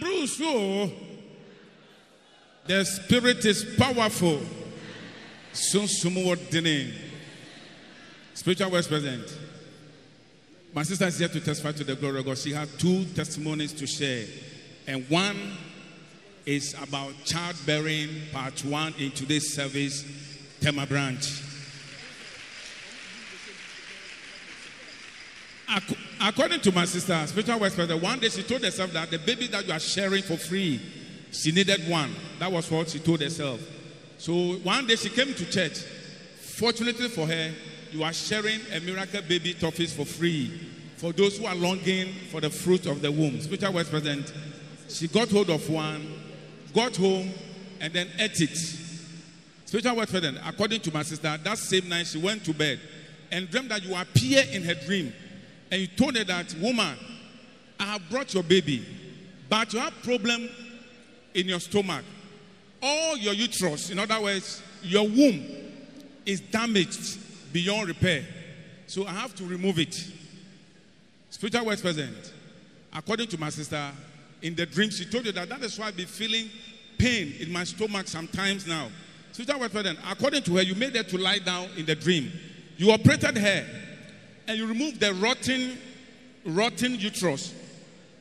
Bruce, the Spirit is powerful. So what the name? Spiritual Vice President. My sister is here to testify to the glory of God. She has 2 testimonies to share. And one is about childbearing, part 1 in today's service, Tema branch. According to my sister, Spiritual Vice President, one day she told herself that the baby that you are sharing for free, she needed one. That was what she told herself. So one day she came to church. Fortunately for her, you are sharing a miracle baby toffees for free for those who are longing for the fruit of the womb. Spiritual Vice President, she got hold of one, got home, and then ate it. Spiritual Vice President, according to my sister, that same night she went to bed and dreamed that you appear in her dream. And you told her that, woman, I have brought your baby, but you have problem in your stomach. All your uterus, in other words, your womb is damaged beyond repair. So I have to remove it. Spiritual Vice President, according to my sister, in the dream, she told you that is why I be feeling pain in my stomach sometimes now. Spiritual Vice President, according to her, you made her to lie down in the dream. You operated her and you removed the rotten uterus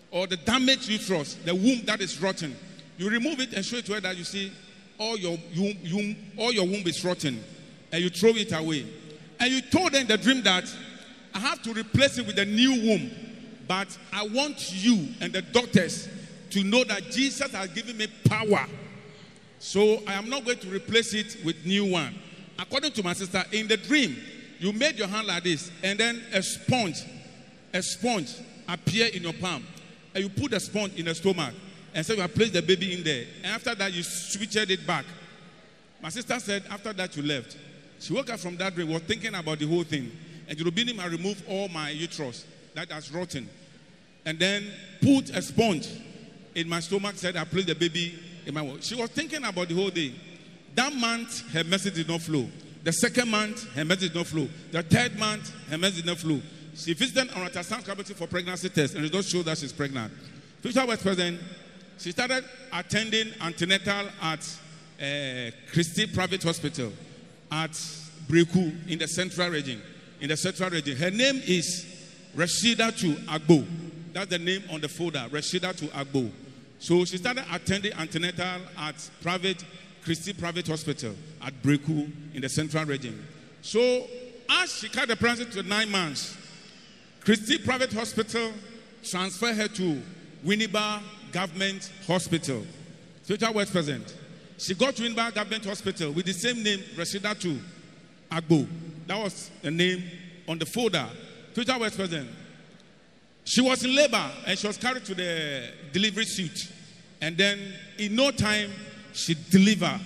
or the damaged uterus, the womb that is rotten. You remove it and show it to her that you see all your womb is rotten, and you throw it away. And you told her in the dream that I have to replace it with a new womb, but I want you and the doctors to know that Jesus has given me power. So I am not going to replace it with new one. According to my sister, in the dream, you made your hand like this, and then a sponge appeared in your palm, and you put the sponge in the stomach, and so you have placed the baby in there. And after that, you switched it back. My sister said, after that, you left. She woke up from that dream, was thinking about the whole thing, and you Jerobinim had removed all my uterus that has rotten, and then put a sponge in my stomach. Said, I placed the baby in my womb. She was thinking about the whole day. That month, her message did not flow. The second month, her message did not flow. The third month, her message did not flow. She visited on ultrasound cavity for pregnancy test, and it does show that she's pregnant. Spiritual Vice President, she started attending antenatal at Christie Private Hospital at Breku in the central region. Her name is Rashidatu Agbo. That's the name on the folder, Rashidatu Agbo. So she started attending antenatal at Christie Private Hospital at Breku in the central region. So as she carried the pregnancy to 9 months, Christie Private Hospital transferred her to Winneba Government Hospital. Spiritual Vice President, she got to Winneba Government Hospital with the same name, Rashidatu Agbo. That was the name on the folder. Spiritual Vice President, she was in labor and she was carried to the delivery suite. And then in no time, she delivered.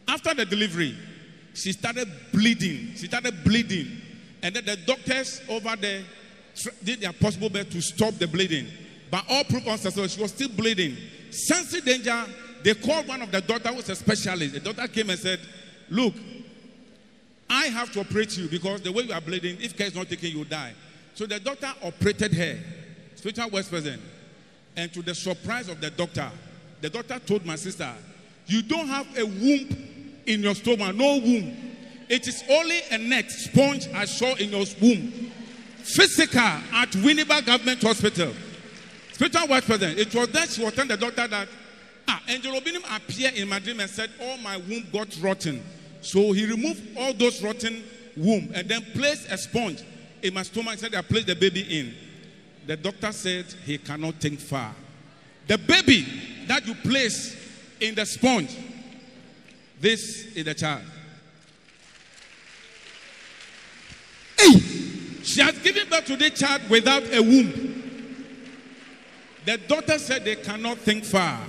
After the delivery, she started bleeding. And then the doctors over there did their possible best to stop the bleeding. But all proof unsuccessful, she was still bleeding. Sensing danger, they called one of the doctors who was a specialist. The doctor came and said, look, I have to operate you because the way you are bleeding, if care is not taken, you will die. So the doctor operated her. Spiritual Vice President. And to the surprise of the doctor told my sister, you don't have a womb in your stomach, no womb. It is only a net sponge I saw in your womb. Physical at Winneba Government Hospital. Spiritual Vice President, it was that she was telling the doctor that, and Jerobinim appeared in my dream and said, all my womb got rotten. So he removed all those rotten womb and then placed a sponge in my stomach and said, I placed the baby in. The doctor said he cannot think far. The baby that you place in the sponge, this is the child. Hey! She has given birth to the child without a womb. The doctor said they cannot think far.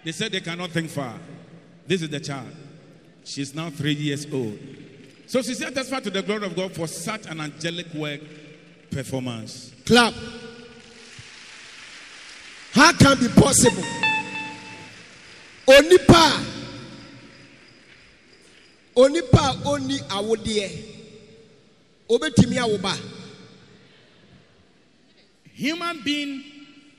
They said they cannot think far. This is the child. She's now 3 years old. So she said, testify to the glory of God for such an angelic work performance. Clap. How can it be possible? Onipa oni awodie. Obetimi awoba. human being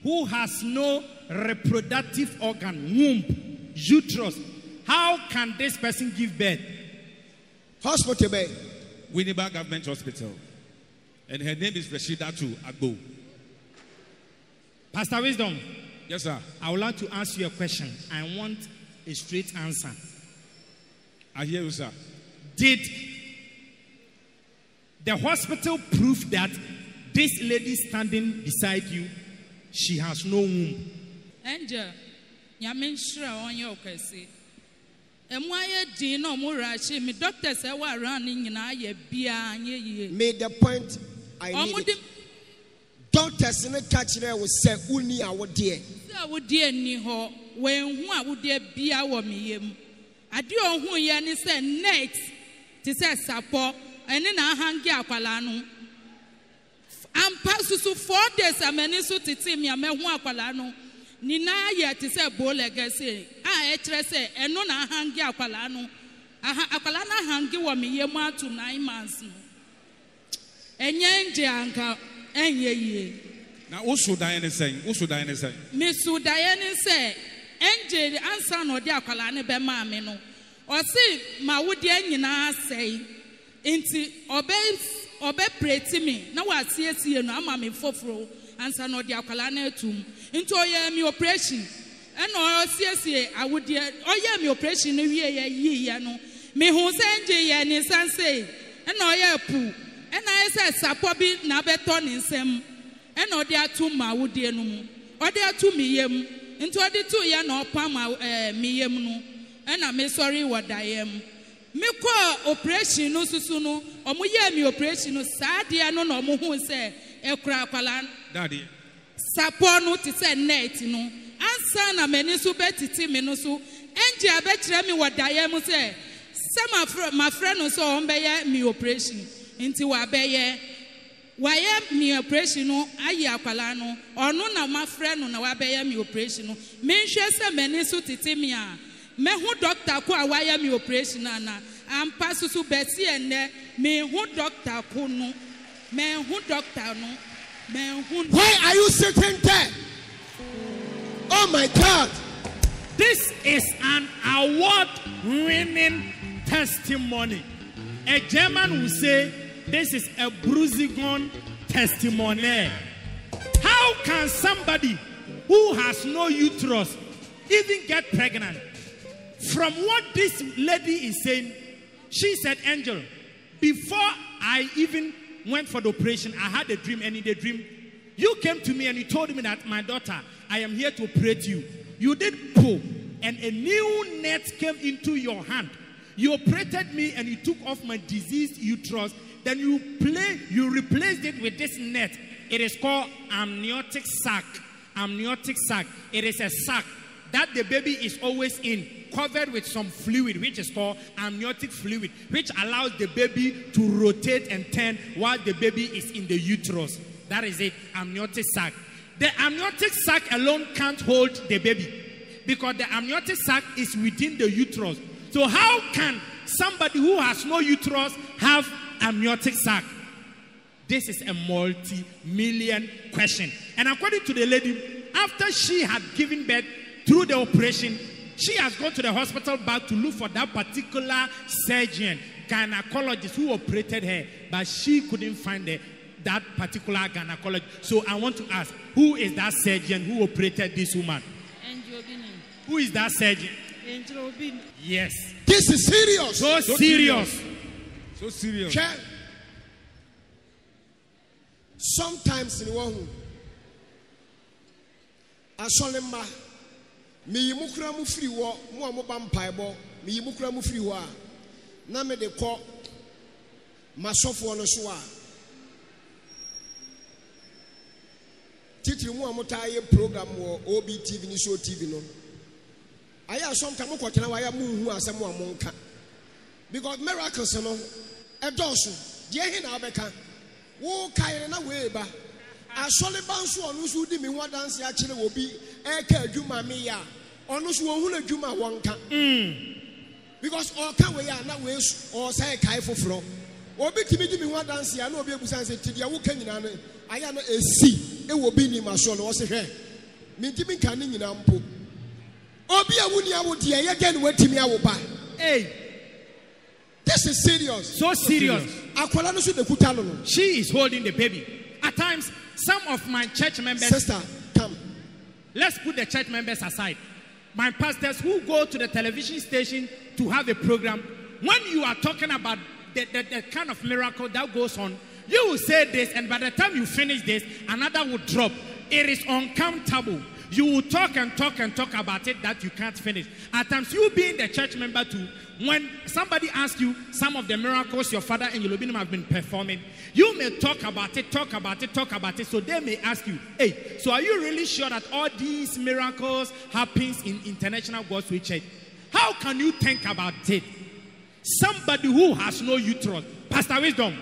who has no reproductive organ, womb, uterus, how can this person give birth? Hospital bed. Winneba Government Hospital. And her name is Rashida Agbo. Pastor Wisdom. Yes, sir. I would like to ask you a question. I want a straight answer. I hear you, sir. Did the hospital prove that this lady standing beside you, she has no womb? Angel, Yamin Shra on your case. And why a no more me doctors are running in a beer. Made the point I needed. Doctors in the catch there will say, Uni, our dear. I would dear Niho, when who would there be our me. I do on who Yanni said next to say support and then I hang Yapalano. I'm past to 4 days. I'm any so to see me a Mehuapalano. Nina yet is a bowl legacy. I say, and no, I hang Yapalano. Apalana hang me yema to 9 months. And yan janka. Now, what should Diana say? What should Diana say? Miss Diana say, Angel answer no dear Colana Bemamino. Or see, my woody na say, Inti obey pray to me. Now I see you no mammy fofro, answer no dear Colana tomb. Into your operation. And all see, I would dear, oh, yeah, operation, ye, no. Me who send ye, and his son say, and all your poo. And I said, Sapobi Nabeton in Sem, and or there 2 ma would dear no, or there 2 me into the 2 year no pama me no, and I'm sorry what I am. Me call operation no susuno, or me operation no sad year no no who say, a crapalan, Daddy. Saponu to say net no, and son a menisu betty minusu, and ya bet me what I am say. Some of my friends saw on me operation. Into wabeye waye mi operation no ayi akwala no ono na ma frɛ no na wabeye mi operation no menhwɛ sɛ mani so tete mi a mehu doctor ko a waye mi operation na ampa susu besi ene mehu doctor ko no mehu doctor no mehu. Why are you sitting there? Oh my God. This is an award-winning testimony. A German will say, this is a Bruzigon testimony. How can somebody who has no uterus even get pregnant? From what this lady is saying, she said, Angel, before I even went for the operation, I had a dream, and in the dream, you came to me and you told me that, my daughter, I am here to operate you. You did pull, and a new net came into your hand. You operated me and you took off my diseased uterus. Then you replaced it with this net. It is called amniotic sac. Amniotic sac. It is a sac that the baby is always in, covered with some fluid, which is called amniotic fluid, which allows the baby to rotate and turn while the baby is in the uterus. That is it, amniotic sac. The amniotic sac alone can't hold the baby because the amniotic sac is within the uterus. So how can somebody who has no uterus have amniotic sac? This is a multi-million question. And according to the lady, after she had given birth through the operation, she has gone to the hospital back to look for that particular surgeon, gynecologist who operated her, but she couldn't find that particular gynecologist. So I want to ask, who is that surgeon who operated this woman? Who is that surgeon? Yes. This is serious. So serious. So serious. Sometimes in one asolema me yimukura mu free wo mo amoba mpaebo me yimukura mu free wo a na me de ko masofo no so a titiri mu amotaye program wo OBTV ni show TV no aya som ka mo kwotena wa ya mu hu asem wa mo nka because miracles no edoso de he na obeka wo kaire na we ba asole banso onu so di mi ho dance a kire obi e ka adwuma me ya onu so wo hu na adwuma wonka because o ka we ya na we o say kai foforo obi timi di mi ho dance ya na obi ebusan say tidia wo ka nyina no aya no esi will be in my soul. Was a hair. Mintimin canning in Ampo. Obi a wunia would ye again wait me I will buy. Hey, this is serious. so serious. She is holding the baby. At times, some of my church members. Sister, come. Let's put the church members aside. My pastors who go to the television station to have a program, when you are talking about the kind of miracle that goes on, you will say this, and by the time you finish this, another will drop. It is uncountable. You will talk and talk and talk about it that you can't finish. At times, you being the church member too, when somebody asks you some of the miracles your father and your Lobinum have been performing, you may talk about it. So they may ask you, hey, so are you really sure that all these miracles happens in International Gospel Church? How can you think about it? Somebody who has no uterus, Pastor Wisdom,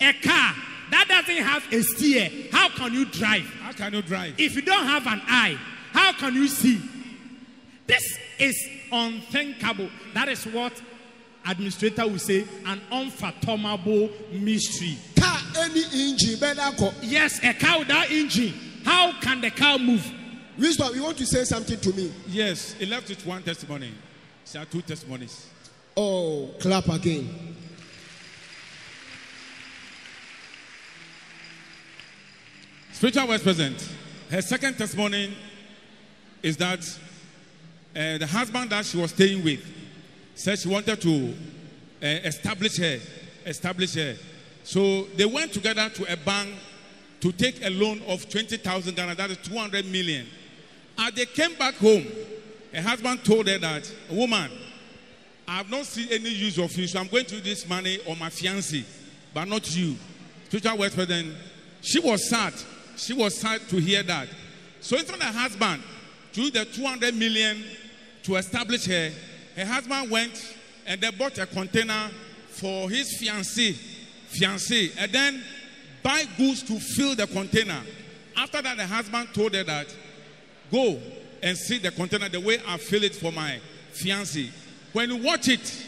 a car that doesn't have a steer, how can you drive? How can you drive? If you don't have an eye, how can you see? This is unthinkable. That is what administrator will say, an unfathomable mystery. Car any engine better go. Yes, a car without engine. How can the car move? Wisdom, you want to say something to me? Yes, he left with one testimony. There are 2 testimonies. Oh, clap again. Spiritual Vice President, her second testimony is that the husband that she was staying with said she wanted to establish her. So they went together to a bank to take a loan of 20,000 Ghana, that is 200 million. As they came back home, her husband told her that, woman, I have not seen any use of you, so I'm going to use this money on my fiancé, but not you. Spiritual Vice President, she was sad. She was sad to hear that. So instead of her husband to use the 200 million to establish her, her husband went and they bought a container for his fiancé, and then buy goods to fill the container. After that, the husband told her that, go and see the container the way I fill it for my fiancé. When you watch it,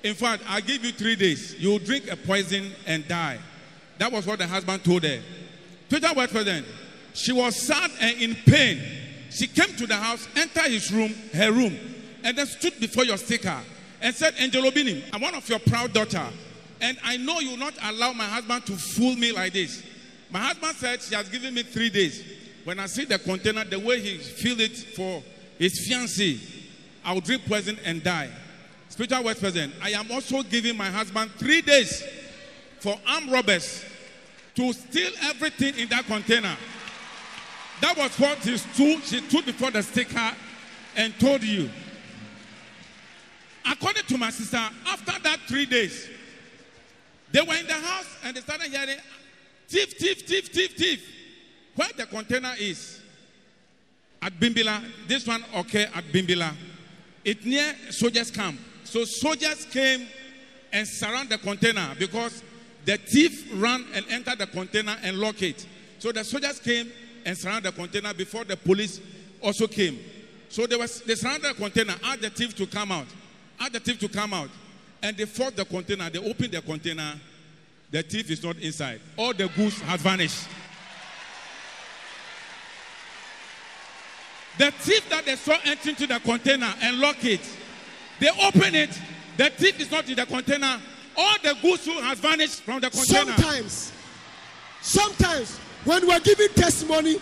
in fact, I'll give you 3 days. You will drink a poison and die. That was what the husband told her. Peter Vice President, she was sad and in pain. She came to the house, entered her room, and then stood before your sticker and said, Angel Obinim, I'm one of your proud daughter, and I know you will not allow my husband to fool me like this. My husband said she has given me 3 days. When I see the container, the way he filled it for his fiancée, I will drink poison and die. Spiritual Vice President, I am also giving my husband 3 days for armed robbers to steal everything in that container. That was what she stood before the sticker and told you. According to my sister, after that 3 days, they were in the house and they started hearing, thief. Where the container is, at Bimbila, this one occurred at Bimbila. It's near soldiers' camp. So soldiers came and surrounded the container because the thief ran and entered the container and locked it. So the soldiers came and surrounded the container before the police also came. So they surrounded the container, asked the thief to come out. And they forced the container, they opened the container. The thief is not inside. All the goods have vanished. The thief that they saw enter into the container and lock it, they open it, the thief is not in the container. All the goods has vanished from the container. Sometimes, when we're giving testimony,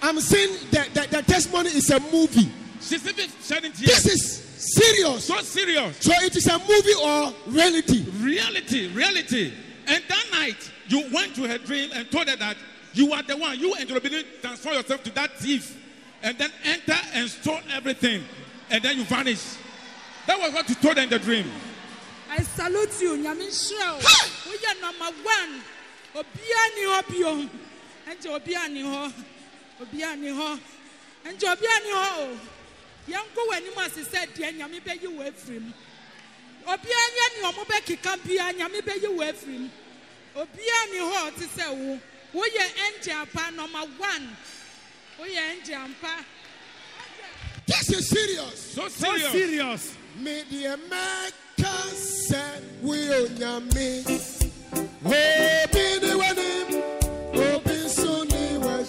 I'm saying that the testimony is a movie. She's even shedding tears. This is serious. So serious. So it is a movie or reality? Reality. And that night, you went to her dream and told her that you are the one. You and Robin transfer yourself to that thief. And then enter and stole everything. And then you vanish. That was what you told her in the dream. I salute you. Nyamishrao. We are number one. Obiani Obio. And Jobiani ho. Obiani ho. And Jobiani ho. Yanko when you must said, Yami be you away from. Obiani Omobeki can't be Yami be you away from. Obiani ho to say, we are engine number one. This is serious. So serious. Me the Americans said we own me. Hoping the wedding, hoping soon we will.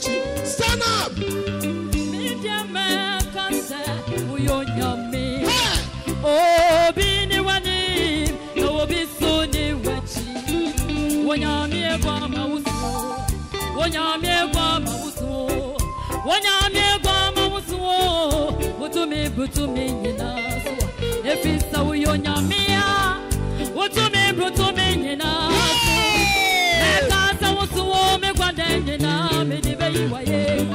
Wonyame gwa mawusu. Wonyame gwa mawusu. Butumi nyina so. Efisa wonyame ya. Butumi nyina so. Ekasa wusu me gwa nyina me di beyi waye.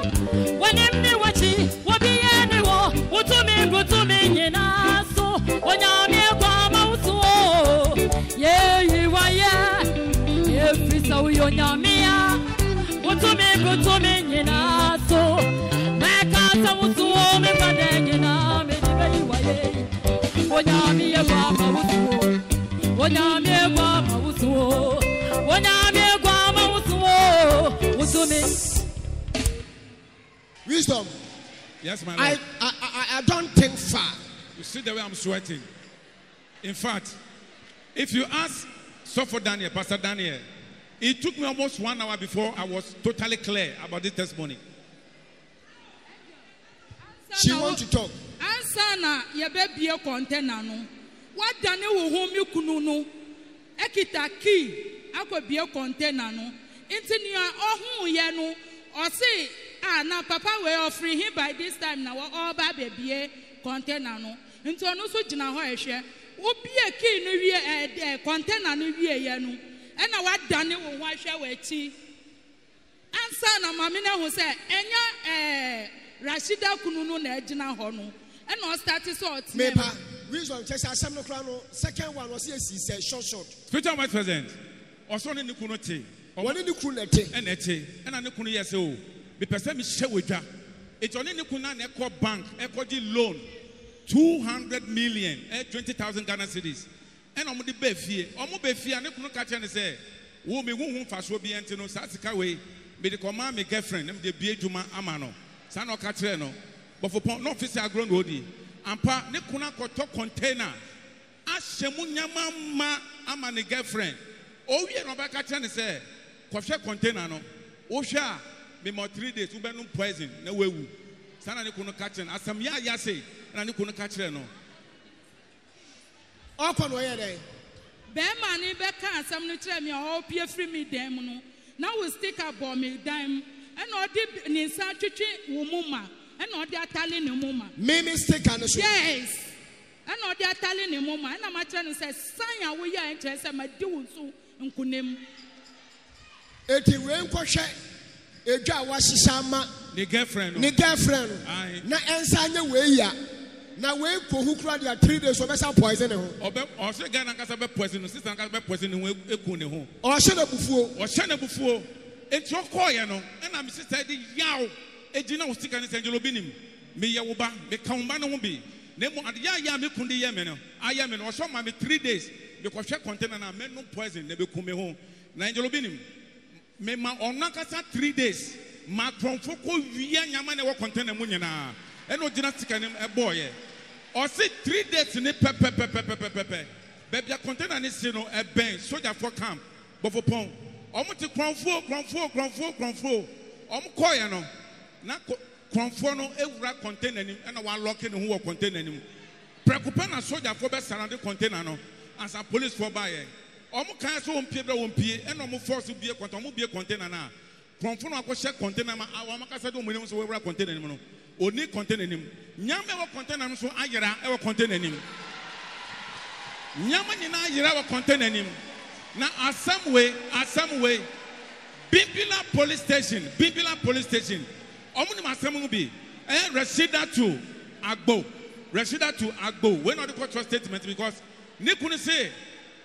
Wanimni wachi wabiye ni wo. Butumi nyina so. Wonyame gwa mawusu. Ye waye. Efisa wonyame ya. Butumi nyina so. Ekasa wusu me gwa nyina me di beyi waye. Wonyame gwa mawusu. Wonyame gwa mawusu. Wonyame gwa mawusu. Butumi. Wisdom. Yes, my Lord. I don't think far. You see the way I'm sweating. In fact, if you ask Sopho Daniel, Pastor Daniel, it took me almost 1 hour before I was totally clear about this testimony. She wants to talk. Ansana yebebie container no. Wadane wo ho mi kunu no. Ekita key akobie container no. Nti ni ohun ye no. O say na papa we offering him by this time na all ba bebie container no. Nti ono so gina ho ehwe. Obie key no wie container no wie ye no. Ena wadane wo ho ahwe we chi. Ansana mama na ho say enya Rashida kununu na ejina ho no. And no start sort. Mepa, reason chess asem no kra no. Second one was say short. Spiritual Vice President. Also ne kunu te. One ni kunu te. Ene te. Ena ne kunu yese o. Be person mi hye wedwa. It only ne kunu na ekọ bank, ekọ di loan 200 million, 20,000 Ghana cedis. And omo de be fie. Omo be fie ne kunu ka che ne say, wo me hu faso bi ente no sa sika we. Me de command me girlfriend, dem de bie djuma ama no. Sa no ka kire no. But for no officer agron odi ampa ne kuna koto container ahyemu nyama ma ama ne girlfriend o wie no ba ka kire ne say kofhwe container no o hwe a me mo 3 days u be no poison na wewu sana ne kunu ka kire asam ya say na ne kunu ka kire no o ko no ye dey be ma ni be ka asam no kire me o pie free me dem no na we stick about me dime and o di ni sa twetwe wo muma. And not the Italian mumma. Me mistake and yes. And not the Italian mumma. And I'm trying to say, Sanya, we are interested. My do so and kunim. Eti we nkwohwe edwa washisama the girlfriend. Na ensanya we ya. Na we ko hukura dia 3 days obesa poison ho. O se Ghana kasa be poison, sister kasa be poison ho eku ne ho. O hye na bufuo. Enti okoye no. Na me sister di yaw. Ejina wo sika ne senjelo binim me ye wo ba me ka wo ba ne ho bi na mo ade ya me kundi ye me no aya me no o so ma me 3 days me ko hwe container na me no poison na be ku me ho na enjelo binim me ma ona kasa 3 days ma kronfo ko wiya nyama ne wo container mu nyina e no gina sika ne e boye o se 3 days ne pepe be bia container ne si no e ben soldier for camp bofo pon o mo ti kronfo o mo koye no na konfo no ewura container nim na wa lock ne ho container nim prekupa na soldier for be surround container no as a police for buy omo kan so ompie bra ompie na omo force bie container omo bie container na konfo no akose container ma awa makasa do omo so ewura container nim no oni container nim nyama e container no so ayera e container nim nyama ni na ayera e container nim na asam way Bimbila police station Omuni masemu bi Rashida to Agbo we not the court statement because ne kunu say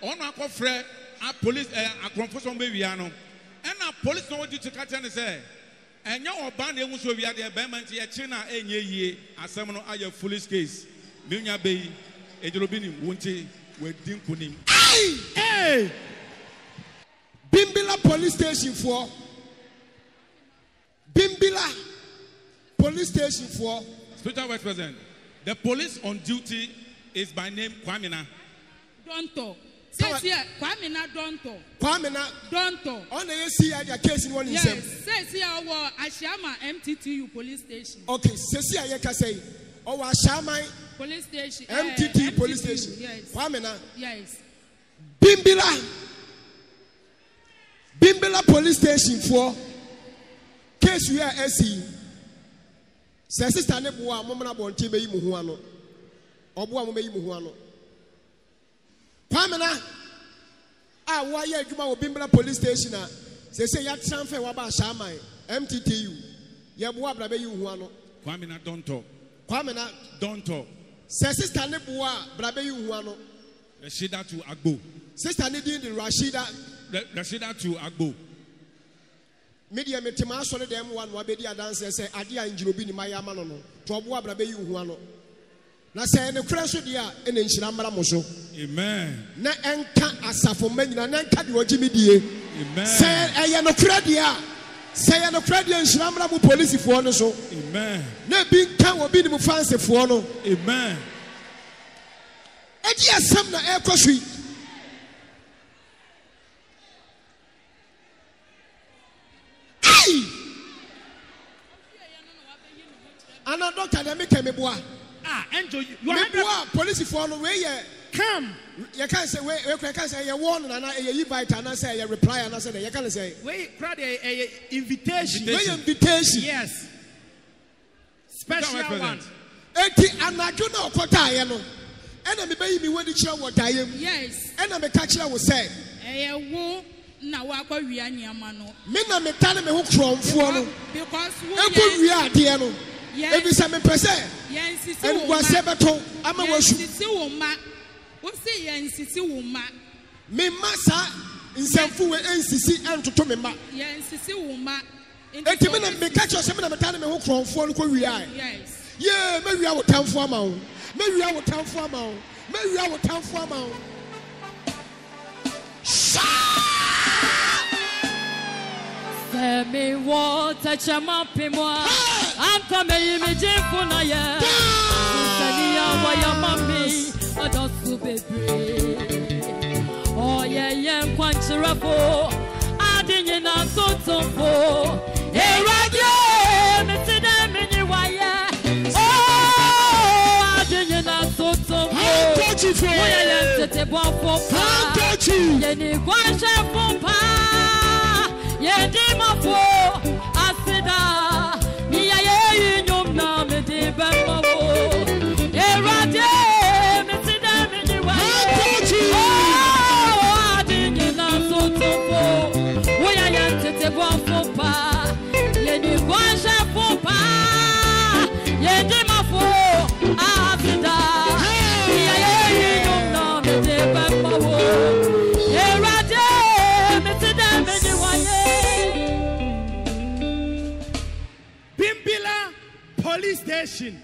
ono akofre a police akromfo so be wia no na police no wodi to catch and say enya oba na enwu so wia de be man ti e chi na enye yie asem no aye foolish case me nya be ejolobini wonti we din kunim hey Bimbila police station for Spiritual Vice President, the police on duty is by name Kwamina. Donto. Says here, Kwamina Donto. Donto. On the see your case in one yes. Says here, Ashama MTTU police station. Okay, says here, you can say, Ashama police station. MTTU police station. Yes. Kwamina. Yes. Bimbila police station for case we are SC. Say sister ne boa momna bonti be yimu ho ano. Oboa mo be yimu ho ano. Kwamena a wa ye adwuma wo Bimbra police station a say ya transfer wa ba Shaman MTTU. Ye boa bra be yimu ho ano. Kwamena don't talk. Kwamena Don't talk. say sister ne boa bra be yimu ho ano. Rashida to Agbo. Sister ne din Rashida. Rashida to Agbo. Media metima so le dem one wa be dia dance say ade a njirobi ni mayama no no to obo abra be yi hu ano na say ne kura so dia e ne nhyira mara mo so. Amen. Na enka asafo manyina na enka de ogimi die. Amen. Say eye no kura dia say no kura dia nhyira mara mo police fo no so. Amen. Na bi nka obi ni mo fancy fo no. Amen. E dia sam na e kwasui. Ana doctor dem make me boa. Angel, you Me are boa police for no way come. You can't say we can say you warn and you invite and I say you reply and I say you can say Wait, crowd a invitation. we invitation. Yes. Special one. Enti anadwo na okota ye no. Ena me bayi mi wadi kira wo dayem. Yes. Ena me ka kira wo say Wo na wa kwa wi anyama no. me na me tane me ho kromfo no. Because wo Eko wi ade no. Ebi se me pese. Yen sisi En wo kwase beto ama Yen wasu. sisi wo ma. Wo se yen sisi wo ma. Me masa nsamfu we ensisi entoto me ma. Yen sisi wo ma. Enti me na me ka kira se me na me tane me ho kromfo no ko wi ai. Yes. Yeah, me wi awo tamfo ama wo. Me wi awo tamfo ama wo. Me wi awo tamfo ama wo. Fais mes water chama pe moi. Encore me imagine na ya. Sania waya mami. Adosu bebe. Oh yeah yeah kwanchira po. Adinye na sotompo. Erade me tida me ni waya. Oh adinye na sotompo. Oya yeah tete bo fopa. Yeni kwanche fopa. Yedi mafo asida niya ye nyom na me de bema wo erade me sida me ni wa oh adinye na sotopo wo ya yentete bo fopa yedi kwansha fopa yedi mafo asida niya ye nyom na me de bema wo erade me sida me ni wa Police station.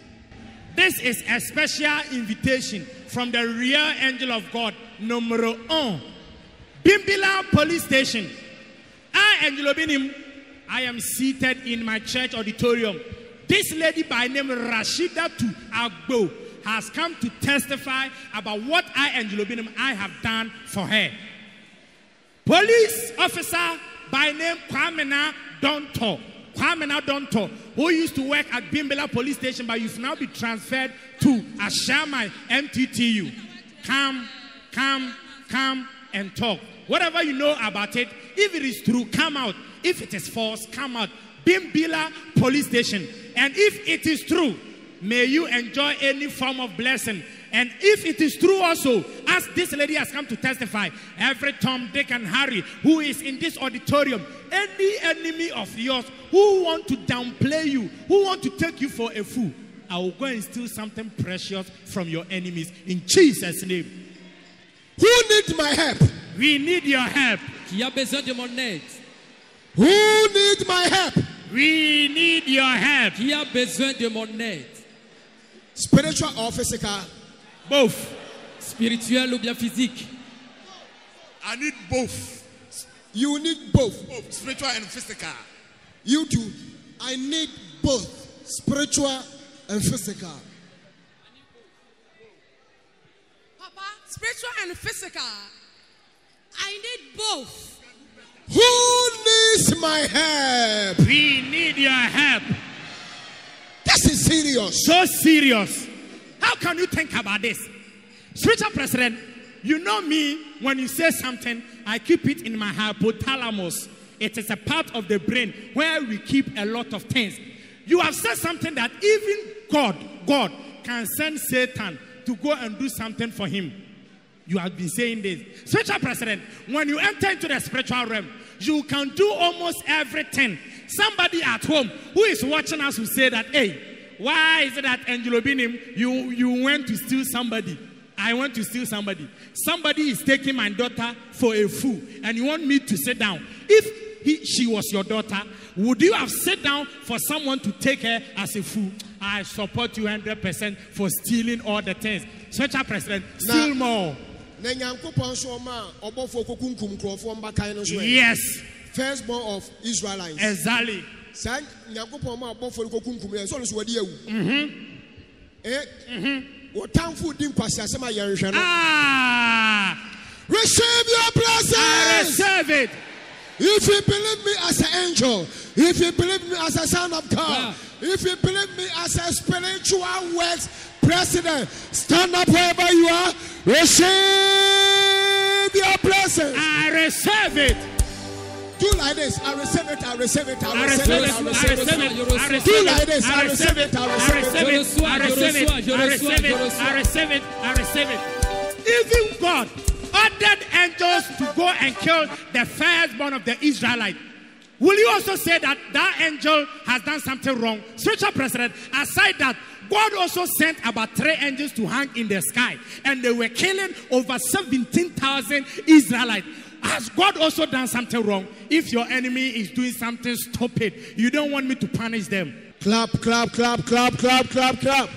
This is a special invitation from the real angel of God, numero 1. Bimbila Police Station. I, Angelo Binim, I am seated in my church auditorium. This lady by name Rashida Agbo has come to testify about what I, Angelo Binim, I have done for her. Police officer by name Kwamena Donto. Kwamena Donto, who used to work at Bimbila Police Station, but you've now been transferred to Ashamai MTTU. Come and talk. Whatever you know about it, if it is true, come out. If it is false, come out. Bimbila Police Station. And if it is true, may you enjoy any form of blessing. And if it is true also, as this lady has come to testify, every Tom, Dick, and Harry who is in this auditorium, any enemy of yours who want to downplay you, who want to take you for a fool, I will go and steal something precious from your enemies in Jesus' name. Who needs my help? We need your help. Qui a besoin de mon aide? Who needs my help? We need your help. Qui a besoin de mon aide? Spiritual or physical? Both. Spirituel ou bien physique? I need both. You need both. Both spiritual and physical. You too. I need both spiritual and physical. Papa, spiritual and physical. I need both. Who needs my help? We need your help. This is serious. So serious. How can you think about this? Spiritual president, you know me, when you say something, I keep it in my hypothalamus. It is a part of the brain where we keep a lot of things. You have said something that even God can send Satan to go and do something for him. You have been saying this. Spiritual President, when you enter into the spiritual realm, you can do almost everything. Somebody at home who is watching us will say that, hey, why is it that Angelo Binim, you went to steal somebody? I went to steal somebody. Somebody is taking my daughter for a fool, and you want me to sit down. If she was your daughter, would you have sat down for someone to take her as a fool? I support you 100% for stealing all the things. Spiritual President, steal more. Yes. Firstborn of Israelites. Exactly. Receive your blessing. I receive it. If you believe me as an angel, if you believe me as a son of God, if you believe me as a spiritual works president, stand up wherever you are. Receive your blessing. I receive it. Do like this. I receive it. I receive it. I I receive receive it. it. I receive it. I receive Do it. like this. I receive it. I receive it. I receive it. I receive it. I receive it. I receive it. Even God ordered angels to go and kill the firstborn of the Israelites. Will you also say that that angel has done something wrong? Spiritual President, aside that, God also sent about 3 angels to hang in the sky, and they were killing over 17,000 Israelites. Has God also done something wrong? If your enemy is doing something stupid, you don't want me to punish them. Clap, clap, clap, clap, clap, clap, clap.